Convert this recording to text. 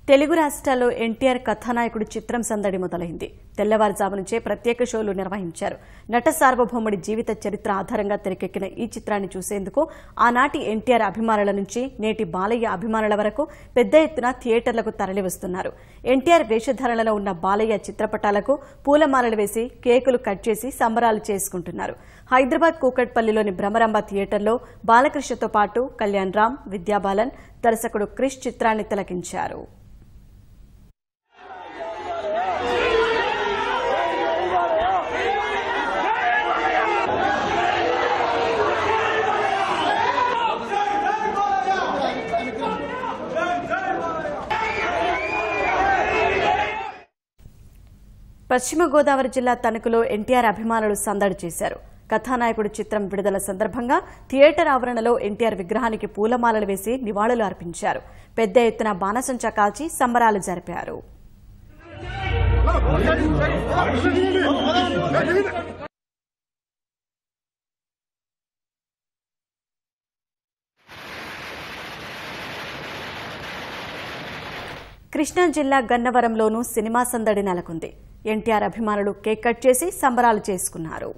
తెలుగు రాష్ట్రాల్లో ఎన్టీఆర్ కథానాయకుడి చిత్రం సందడి మొదలైంది. తెల్లవారుజాము నుంచే ప్రత్యేక షోలు నిర్వహించారు. నట సార్వభౌముడి జీవిత చరిత్ర ఆధారంగా తెరకెక్కిన ఈ చిత్రాన్ని చూసేందుకు ఆనాటి ఎన్టీఆర్ అభిమానుల నుంచి నేటి బాలయ్య అభిమానుల వరకు పెద్ద ఎత్తున థియేటర్లకు తరలివస్తున్నారు. ఎన్టీఆర్ వేషధారణలో ఉన్న బాలయ్య చిత్రపటాలకు పూలమాలలు వేసి కేకులు కట్ చేసి సంబరాలు చేసుకుంటున్నారు. హైదరాబాద్ కూకట్పల్లిలోని భ్రమరాంబ థియేటర్లో బాలకృష్ణతో పాటు కళ్యాణ్ రామ్, విద్యాబాలన్, దర్శకుడు క్రిష్ చిత్రాన్ని తిలకించారు. పశ్చిమ గోదావరి జిల్లా తణుకులో ఎన్టీఆర్ అభిమానులు సందడి చేశారు. కథానాయకుడి చిత్రం విడుదల సందర్భంగా థియేటర్ ఆవరణలో ఎన్టీఆర్ విగ్రహానికి పూలమాలలు వేసి నివాళులు అర్పించారు. పెద్ద ఎత్తున బాణసంచా కాల్చి సంబరాలు జరిపారు. కృష్ణా జిల్లా గన్నవరంలోనూ సినిమా సందడి నెలకొంది. ఎన్టీఆర్ అభిమానులు కేక్ కట్ చేసి సంబరాలు చేసుకున్నారు.